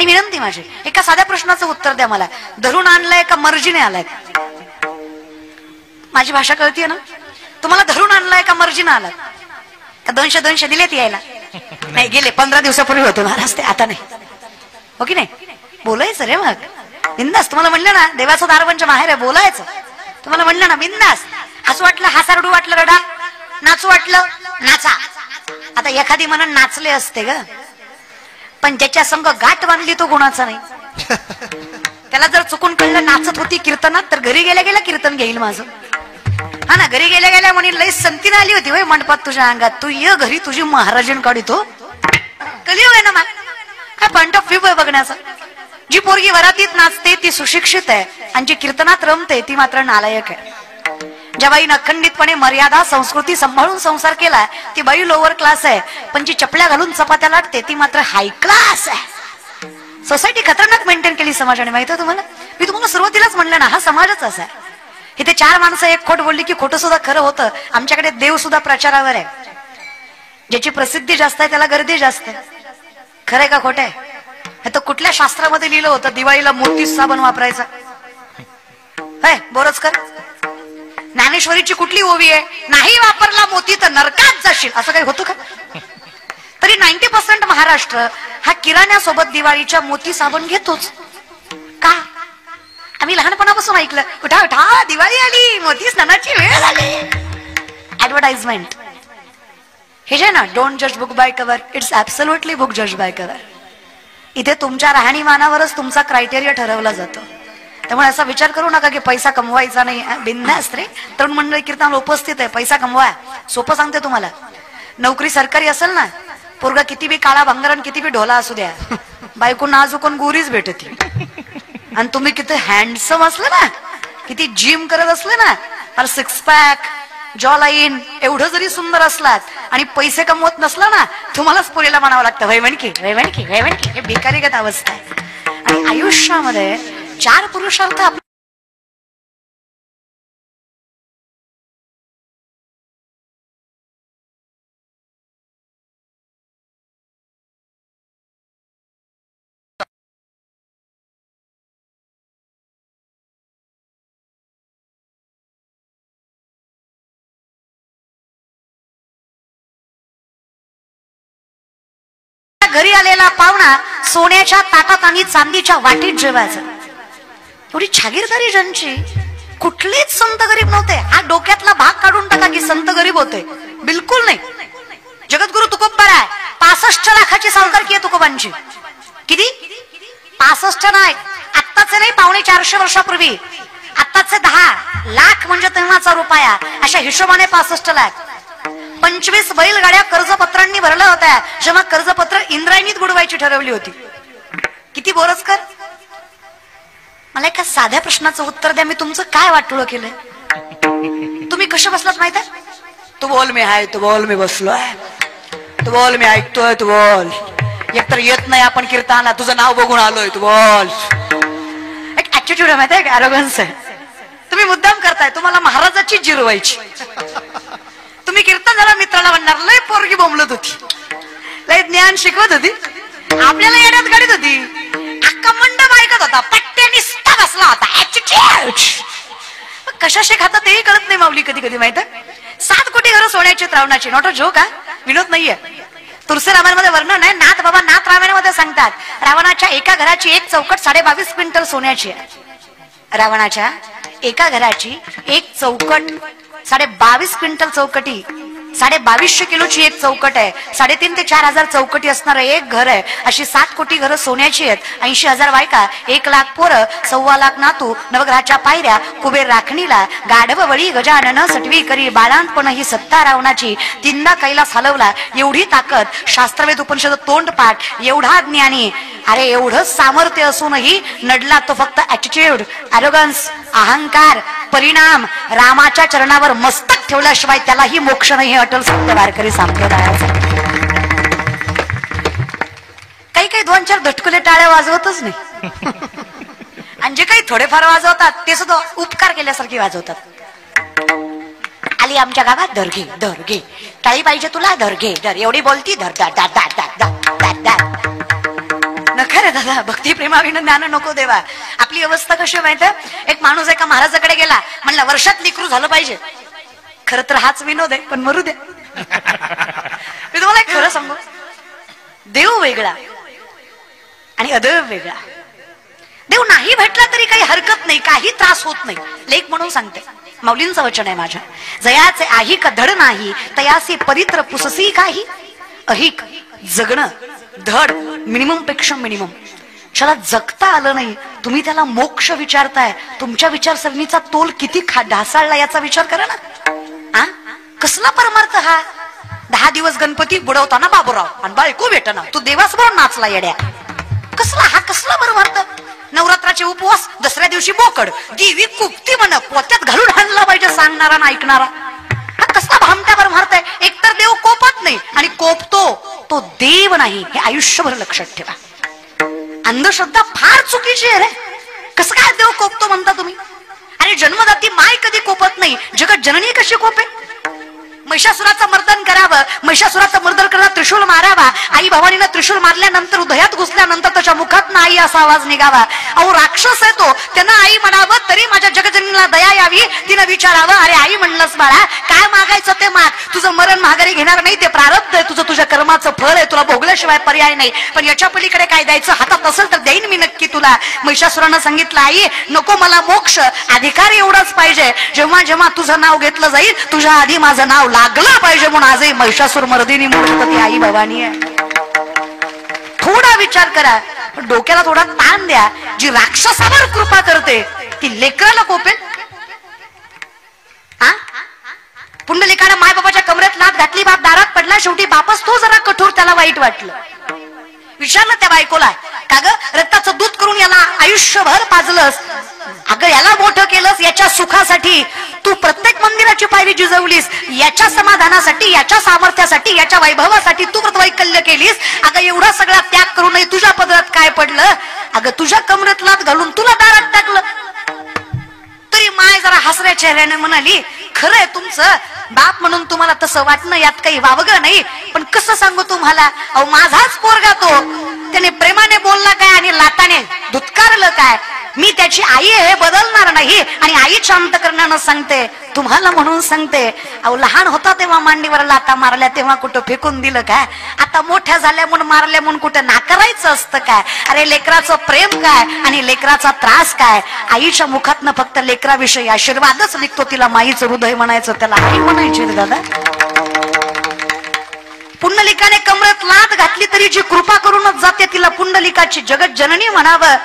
आणि विनंती माझी, एका साध्या प्रश्नाचं उत्तर द्या मला, धरून आणलंय का मर्जीने आलाय? माझी भाषा कळतीये ना? तुम्हाला धरून आणलाय का मर्जीने आलाय? का 200 दिलेत यायला? नाही, गेले 15 दिवसापूर्वी होतो महाराज ते, आता नाही. हो की नाही? बोलायचं रे मग बिंदास. तुम्हाला म्हणलं ना देवाचं दारवंच माहेर आहे, बोलायचं. तुम्हाला म्हणलं ना बिंदास. हसू वाटलं हसा, रडू वाटलं रडा, नाचू वाटलं नाचा. आता एखादी म्हणून नाचले असते ग, पण ज्याच्या संग गाठ बांधली तो गुणाचा नाही. त्याला जर चुकून कळलं नाचत होती कीर्तनात, तर घरी गेल्या गेल्या कीर्तन घेईल माझं. हा ना, घरी गेल्या गेल्या म्हणे लई संतीन आली होती होय मंडपात तुझ्या अंगात, तू ये घरी तुझी महाराजन काढितो. कलियुग आहे ना मा, काय पॉइंट ऑफ व्ह्यू आहे बघण्याचा. जी पोरगी वरातीत नाचते ती सुशिक्षित आहे, आणि जी कीर्तनात रमते ती मात्र नालायक आहे. ज्या बाईनं अखंडितपणे मर्यादा संस्कृती सांभाळून संसार केलाय ती बाई लोअर क्लास आहे, पण जी चपल्या घालून चपात्या लाटते ती मात्र हाय क्लास आहे. सोसायटी खतरनाक मेंटेन केली समाजाने, माहिती आहे तुम्हाला? मी तुम्हाला सुरुवातीलाच म्हणलं ना, हा समाजच असा आहे. इथे 4 माणसं एक खोट बोलली की खोटं सुद्धा खरं होतं. आमच्याकडे देव सुद्धा प्रचारावर आहे. ज्याची प्रसिद्धी जास्त आहे त्याला गर्दी जास्त आहे. खरंय का खोट आहे? तर कुठल्या शास्त्रामध्ये लिहिलं होतं दिवाळीला मोती साबण वापरायचा? बोरचकर, ज्ञानेश्वरीची कुठली ओवी आहे? नाही वापरला मोती तर नरकात जाशील, असं काही होतं का? तरी 90% महाराष्ट्र हा किराण्यासोबत दिवाळीच्या मोती साबण घेतोच का? आम्ही लहानपणापासून ऐकलं, उठा उठा दिवाळी आली, मोती स्नानाची वेळ झाली. ऍडव्हर्टाइजमेंट हे जे ना, डोंट जज book by cover, it's absolutely book जज बाय कव्हर. इथे तुमच्या राहणीमानावरच तुमचा क्रायटेरिया ठरवला जातो. त्यामुळे असा विचार करू नका की पैसा कमवायचा नाही. बिंदास रे, तरुण मंडळी कीर्तनाला उपस्थित आहे, पैसा कमवा. सोपं सांगते तुम्हाला, नोकरी सरकारी असेल ना, पोरगा किती बी काळा भंगारण किती बी ढोला असू द्या, बायको नाजूकून गोरीच भेटती. आणि तुम्ही किती हँडसम असलं ना, किती जिम करत असले ना, तर 6 पॅक जॉ लाईन एवढं जरी सुंदर असलात आणि पैसे कमवत नसला ना, तुम्हालाच पोरीला म्हणावं लागतं वैवणकी वैवणकी वैवणकी. हे बेकारीगत अवस्था आहे. आणि आयुष्यामध्ये 4 पुरुषार्थ घरी आलेला पाहुणा सोन्याच्या ताटात आणि चांदीच्या वाटीत जेवायचा. एवढी छागीरदारी ज्यांची, कुठलेच संत गरीब नव्हते. हा डोक्यातला भाग काढून टाका की संत गरीब होते, बिलकुल नाही. जगद्गुरु तुकोबा आहे, 65 लाखाची सावकारकी आहे तुकोबांची. किती? 65 नाही, आत्ताचे नाही, 450 वर्षापूर्वी. आत्ताचे 10 लाख म्हणजे तेव्हाचा रुपया, अशा हिशोबाने 65 लाख. 25 बैलगाड्या कर्जपत्रांनी भरल्या होत्या, जेव्हा कर्जपत्र इंद्रायणीत बुडवायची ठरवली होती. किती बोरचकर? मला एका साध्या प्रश्नाचं उत्तर द्या, मी तुमचं काय वाटोळं केलंय? तुम्ही कशा बसलात माहित आहे? तू बोल मी आहे, तू बोल मी बसलोय, तू बोल मी ऐकतोय, तू बोल. एकतर येत नाही आपण कीर्तनाला, तुझं नाव बघून आलोय, तू बोल. एक ऍटिट्यूड आहे माहिती आहे का, अरोगन्स आहे. तुम्ही मुद्दाम करताय, तुम्हाला महाराजाची जिरवायची. तुम्ही कीर्तन झाला मित्राला म्हणणार लय पोरगी बोंबलत होती, लय ज्ञान शिकवत होती, आपल्याला येण्यात गाडीत होती, अख्खा मंडप ऐकत होता, पट्ट्या निस्ता बसला होता. कशाशी खाता तेही कळत नाही माऊली कधी कधी. माहित आहे, 7 कोटी घरं सोन्याची रावणाची. नॉट अ जोक, हा विनोद नाहीये. तुळशी रामायणामध्ये वर्णन आहे, नाथ बाबा नाथ रामायणामध्ये सांगतात, रावणाच्या एका घराची एक चौकट 22.5 क्विंटल सोन्याची आहे. रावणाच्या एका घराची एक चौकट 22.5 क्विंटल चौकटी, 2250 किलोची एक चौकट आहे. 3.5 ते 4,000 चौकटी असणार एक घर आहे. अशी 7 कोटी घरं सोन्याची आहेत. 80,000 बायका, 1 लाख पोरं, 1.25 लाख नातू, नवग्रहाच्या पायऱ्या, कुबेर राखणीला, गाढव वळी गजानन सटवी करी, बाळांतपण ही सत्ता रावणाची, 3दा कैलास हलवला. एवढी ताकद, शास्त्रवेद उपनिषद तोंडपाठ, एवढा ज्ञानी, अरे एवढं सामर्थ्य असूनही नडला तो फक्त ऍटिट्यूड, अरोगन्स, अहंकार, परिणाम. रामाच्या चरणावर मस्तक ठेवल्याशिवाय त्यालाही मोक्ष नाही, हे अटल सत्य वारकरी संप्रदायाचं. काही काही 2-4 धटकुले टाळ्या वाजवतच नाही, आणि जे काही थोडेफार वाजवतात ते सुद्धा उपकार केल्यासारखी वाजवतात. आली आमच्या गावात, धर घे धर घे, टाळी पाहिजे तुला, धर घे धर, एवढी बोलती, धर धर धर धर धर धर धर. नखर दादा, भक्ती प्रेमाविनं ज्ञान नको देवा. आपली अवस्था कशी माहिती आहे, एक माणूस एका महाराजाकडे गेला, म्हणला वर्षात लेकरू झालं पाहिजे. खरं तर हाच विनोद आहे, पण मरू दे. मी तुम्हाला एक खरं सांगू, देव वेगळा आणि अदेव वेगळा. देव नाही भेटला तरी काही हरकत नाही, काही त्रास होत नाही. लेख म्हणून सांगते, माऊलींचं वचन आहे माझ्या. जयाचे आहिक धड नाही, तयासे पवित्र पुससी काही. अहिक जगणं धड मिनिमम पेक्षा मिनिमम. ज्याला जगता आलं नाही, तुम्ही त्याला मोक्ष विचारताय. तुमच्या विचारसरणीचा तोल किती ढासाळला याचा विचार करा ना. आ कसला परमार्थ हा? 10 दिवस गणपती बुडवताना बाबूराव आणि बायको भेटना, तू देवासमोर नाचला येड्या. कसला हा, कसला परमार्थ? नवरात्राचे उपवास, दसऱ्या दिवशी बोकड, देवी कुपती म्हण, पोत्यात घालून आणला पाहिजे सांगणारा ना ऐकणारा. हा कसला भामट्या परमार्थ आहे? एकतर देव कोपत नाही आणि कोपतो तो देव नाही, हे आयुष्यभर लक्षात ठेवा. अंधश्रद्धा फार चुकीची आहे रे. कसं काय देव कोपतो म्हणता तुम्ही? अरे जन्मदाती माय कधी कोपत नाही, जगत जननी कशी कोपे? महिषासुराचं मर्दन करावं, महिषासुराचं मर्दन करता त्रिशूल मारावा. आई भवानीनं त्रिशूल मारल्यानंतर, हृदयात घुसल्यानंतर त्याच्या मुखात आई असा आवाज निघावा. अहो राक्षस आहे तो, त्यांना आई म्हणावं तरी माझ्या जगजननीला दया यावी. तिनं विचारावं, अरे आई म्हणलंस बाळा, काय मागायचं ते माग, तुझं मरण माघारी घेणार नाही, ते प्रारब्ध आहे तुझं, तुझ्या कर्माचं फळ आहे, तुला भोगल्याशिवाय पर्याय नाही. पण याच्या पलीकडे काय द्यायचं हातात असेल तर देईन मी नक्की तुला. महिषासुरानं सांगितलं, आई नको मला मोक्ष, अधिकार एवढाच पाहिजे, जेव्हा जेव्हा तुझं नाव घेतलं जाईल तुझ्या आधी माझं नाव लागला पाहिजे. म्हणून आजही महिषासुर मर्दिनी मूर्ती आई भवानी आहे. थोडा विचार करा, डोक्याला थोडा ताण द्या. जी राक्षसावर कृपा करते ती लेकराला कोपेल? हा, पुंडलिकाने माय बाबाच्या कमरेत लाथ घातली, बाप दारात पडला, शेवटी बापच तो जरा कठोर, त्याला वाईट वाटलं. विचारलं त्या बायकोला, का ग रक्ताचं दूध करून याला आयुष्यभर पाजलंस, अगं याला मोठं केलंस, याच्या सुखासाठी तू प्रत्येक मंदिराची पायरी जिजवलीस, याच्या समाधानासाठी, याच्या सामर्थ्यासाठी, याच्या वैभवासाठी तू व्रतवैकल्य केलीस. अगं एवढा सगळा त्याग करूनही तुझ्या पदरात काय पडलं? अगं तुझ्या कमरेत लाथ घालून तुला दारात टाकलं. तरी माय जरा हसऱ्या चेहऱ्याने म्हणाली, खरंय तुमचं, बाप म्हणून तुम्हाला तसं वाटणं यात काही वावगं नाही, पण कसं सांगू तुम्हाला, अहो माझाच पोरगा तो, त्याने प्रेमाने बोलला काय आणि लाताने धुतकारलं काय. मी त्याची आई हे बदलणार नाही. आणि आई शांत करण्यानं सांगते तुम्हाला, म्हणून सांगते, अहो लहान होता तेव्हा मांडीवर लाता मारल्या तेव्हा कुठं फेकून दिलं काय? आता मोठ्या झाल्या म्हणून मारल्या म्हणून कुठं नाकारायचं असतं काय? अरे लेकराचं प्रेम काय आणि लेकराचा त्रास काय? आईच्या मुखातनं फक्त लेकराविषयी आशीर्वादच निघतो. तिला माईचं हृदय म्हणायचं, त्याला आई म्हणायची रे दादा. पुंडलिकाने कमरेत लाथ घातली तरी जी कृपा करूनच जाते तिला पुंडलिकाची जगत जननी म्हणावं.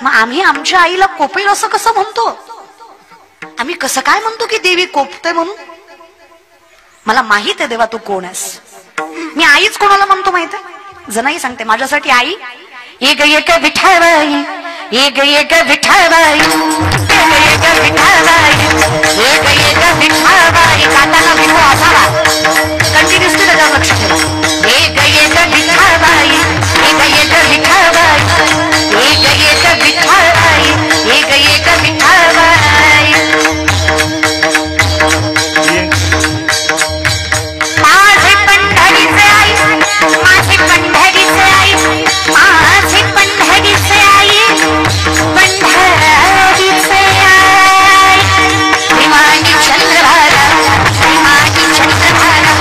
मग आम्ही आमच्या आईला कोपेल असं कसं म्हणतो? आम्ही कसं काय म्हणतो की देवी कोपते म्हणून? मला माहित आहे देवा तू कोण आहेस. मी आईच कोणाला म्हणतो माहित आहे? जनाई सांगते माझ्यासाठी आई एक एक विठाबाई, एक एक विठाबाई, एक एक विठाबाई, एक एक विठाबाई. काटाला विठो असावा कंटिन्युअसली त्याच्यावर लक्ष ठेवा. एक एक विठाबाई, एक एक विठाबाई, एक एक विठाबाई, एक एक विठाबाई. माझे पंढरीचे आई, माझे पंढरीचे आई, माझे पंढरीचे आई, पंढरीचे आई. दिवाणी चंद्रभागा, दिवाणी चंद्रभागा,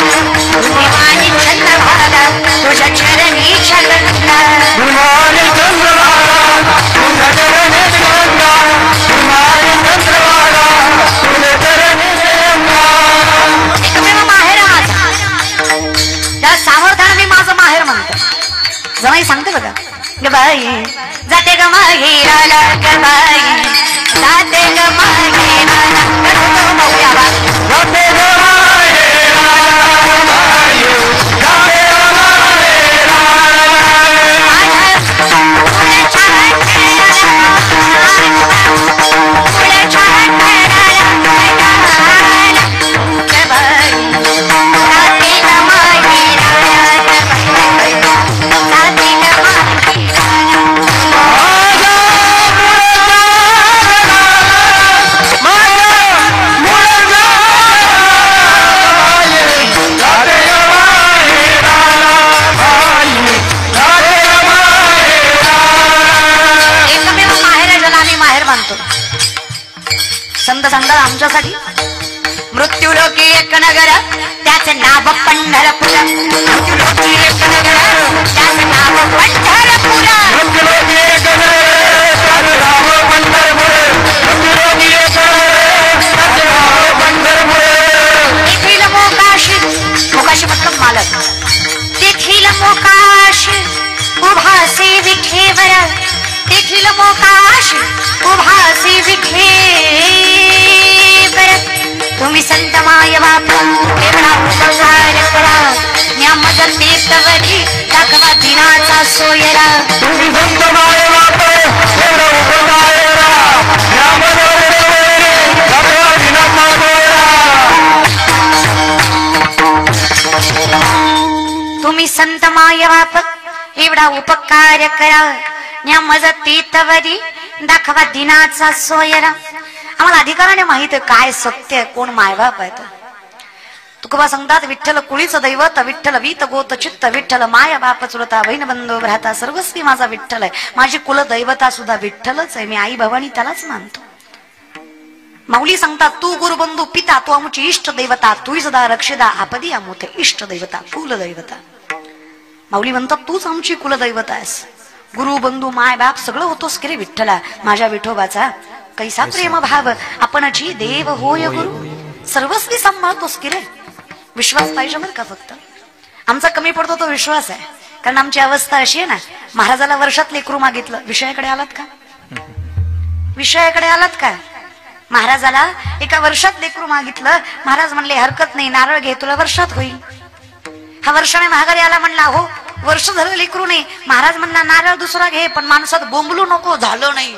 दिवाणी चंद्रभागा, तुझ्या चरणी चंद्रभागा, दिवाणी चंद्रभागा, तुझ्या चरणी चंद्रभागा, दिवाणी चंद्रभागा, तुझ्या चरणी चंद्रभागा. एकमेव माहेर त्या सामर्थ्याने मी माझं माहेर म्हणतो. जमाई सांगते बघा, ग बाई जाते ग माहेराला, ग बाई जाते ग माहेराला, जाते ग संत सांगतात आमच्यासाठी, मृत्यू लोकी एक नगर त्याचे नाव पंढरपूर, मृत्यू लोकी एक नगर त्याचे नाव पंढरपूर, मृत्यू लोकी एक नगर त्याचे नाव पंढरपूर, मृत्यू लोकी एक नगर त्याचे नाव पंढरपूर. तेथील मोकाशी, मोकाशी मतलब मालक, तेथील मोकाशी उभासी विठेवर, तेथील मोकाशी उभासी विठेवर. तुम्ही संत माय बाप एवढा उपकार करा, या मज तीर्थवरी दाखवा दिनाचा सोयरा. तुम्ही संत माय बाप एवढा उपकार करा, या मज तीर्थवरी दाखवा दिनाचा सोयरा. तुम्ही संत माय बाप एवढा उपकार करा, या मज तीर्थवरी दाखवा दिनाचा सोयरा. आम्हाला अधिकाराने माहित आहे काय सत्य आहे, कोण मायबाप आहे. तुकोबा सांगतात विठ्ठल कुळीचं दैवत, विठ्ठल वीत गोत चित्त, विठ्ठल माया बाप चुलता बहीण बंधू भ्राता सर्वस्वी माझा विठ्ठल आहे. माझी कुल दैवता सुद्धा विठ्ठलच आहे. मी आई भवानी त्यालाच मानतो. माऊली सांगतात तू गुरुबंधू पिता, तू आमची इष्ट दैवता, तू सदा रक्षिदा आपदी आमोथे इष्ट दैवता कुल दैवता. माऊली म्हणतात तूच आमची कुल दैवता आहेस. गुरु बंधू माय बाप सगळं होतोस की रे विठ्ठला. माझ्या विठोबाचा कैसा प्रेम भाव, आपणची देव होय गुरु, सर्वस्वी सांभाळतोस की रे. विश्वास पाहिजे बरं का. फक्त आमचा कमी पडतो तो विश्वास आहे. कारण आमची अवस्था अशी आहे ना, महाराजाला वर्षात लेकरू मागितलं, विषयाकडे आलात का? विषयाकडे आलात का? महाराजाला एका वर्षात लेकरू मागितलं, महाराज म्हणले हरकत नाही, नारळ घे, तुला वर्षात होईल. हा वर्षाने महागारी आला, म्हणला हो वर्ष झालं लेकरू नाही. महाराज म्हणला नारळ दुसरा घे, पण माणसात बोंबलू नको, झालं नाही.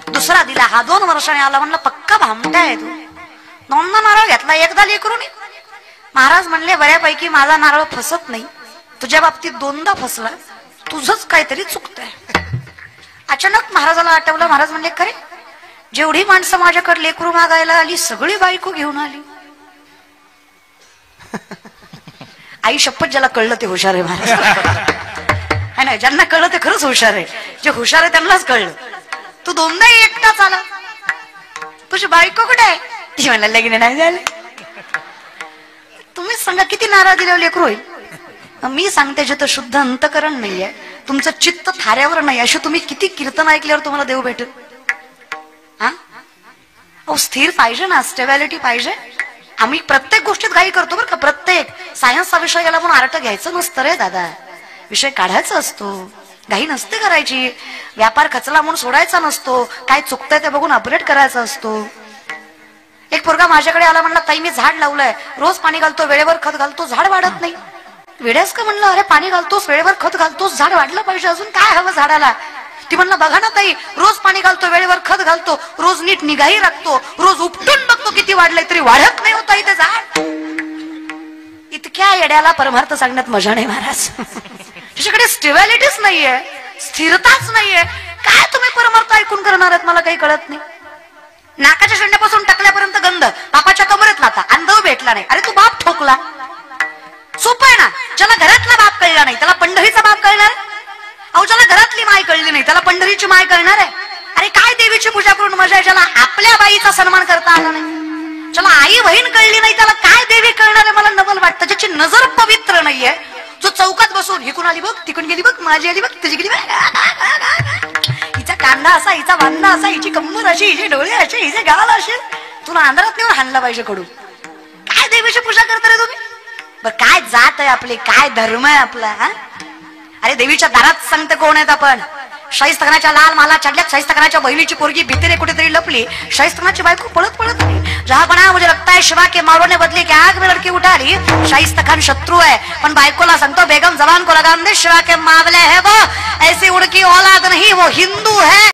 दुसरा दिला. हा 2 वर्षाने आला, म्हणलं पक्का भामटा आहे तू, 2दा नारळ घेतला, एकदा लेकरू नाही. महाराज म्हणले बऱ्यापैकी माझा नारळ फसत नाही, तुझ्या बाबतीत 2दा फसला, तुझंच काहीतरी चुकतंय. अचानक महाराजाला आठवलं. महाराज म्हणले खरे, जेवढी माणसं माझ्याकडे लेकरू मागायला आली सगळी बायको घेऊन आली. आई शपथ, ज्याला कळलं ते हुशार आहे महाराज है ना. ज्यांना कळलं ते खरंच हुशार आहे. जे हुशार आहे त्यांनाच कळलं. तू 2दा एकटाच आला, तुझी बायको कुठे आहे? ती म्हणला लग्न नाही झालं. तुम्हीच सांगा किती नारळ दिल्यावर लेकरू होईल? मी सांगते जिथं शुद्ध अंतकरण नाहीये, तुमचं चित्त थाऱ्यावर नाही, अशी तुम्ही किती कीर्तन ऐकल्यावर तुम्हाला देव भेटेल? हा अहो स्थिर पाहिजे ना, स्टेबिलिटी पाहिजे. आम्ही प्रत्येक गोष्टीत घाई करतो बरं का. प्रत्येक सायन्सचा विषय गेला म्हणून आर्ट घ्यायचं नसतं रे दादा, विषय काढायचा असतो, घाई नसते करायची. व्यापार खचला म्हणून सोडायचा नसतो, काय चुकतंय ते बघून अपग्रेड करायचा असतो. एक पोरगा माझ्याकडे आला, म्हणला ताई मी झाड लावलंय, रोज पाणी घालतो, वेळेवर खत घालतो, झाड वाढत नाही. वेड्यास का? म्हणलं अरे पाणी घालतोस, वेळेवर खत घालतोस, झाड वाढलं पाहिजे, अजून काय हवं झाडाला? ती म्हणलं बघा ना ताई, रोज पाणी घालतो, वेळेवर खत घालतो, रोज नीट निगाही राखतो, रोज उपटून बघतो किती वाढलंय, तरी वाढत नाही होता इथे झाड. इतक्या येड्याला परमार्थ सांगण्यात मजा नाही महाराज. त्याच्याकडे स्टेबिलिटीच नाहीये, स्थिरताच नाहीये. काय तुम्ही परमार्थ ऐकून करणार आहेत मला काही कळत नाही. नाकाच्या शेंड्यापासून टकल्यापर्यंत गंध, बापाच्या कमरेत लाता, अंधव भेटला नाही. अरे तू बाप ठोकला, सोपं आहे ना. ज्याला घरातला बाप कळला नाही त्याला पंढरीचा बाप कळणार? अहो ज्याला घरातली माय कळली नाही त्याला पंढरीची माय कळणार आहे? अरे काय देवीची पूजा करून मजा आहे ज्याला आपल्या बाईचा सन्मान करता आला नाही? ज्याला आई बहीण कळली नाही त्याला काय देवी कळणार आहे? मला नवल वाटतं. ज्याची नजर पवित्र नाहीये, जो चौकात बसून हिकून आली बघ, तिकून गेली बघ, माझी आली बघ, तुझी गेली बघ, हिचा कांदा असा, हिचा बांधा असा, हिची कंबर अशी, हिचे डोळे असे, हिचे गाल असे, तुला अंधारात नेऊन हाणला पाहिजे कडू. काय देवीची पूजा करता रे तुम्ही? बरं काय जात आहे आपली, काय धर्म आहे आपला? हा अरे देवीच्या दारात सांगते कोण आहेत आपण? शाहिस्तखानाच्या लाल माला चढल्यात, शाहिस्तखानाच्या बहिणीची पोरगी भीतीने कुठेतरी लपली, शाहिस्तखानाची बायको पळत पळत आली. जहा बना मुझे लगता है शिवा के मारोने बदले की आग में लड़की उठा ली. शाहिस्तखान शत्रु है पण बायकोला सांगतो बेगम जबान को लगाम दे, शिवा के मावले है वो, ऐसी उड़की औलाद नहीं, वो हिंदू है.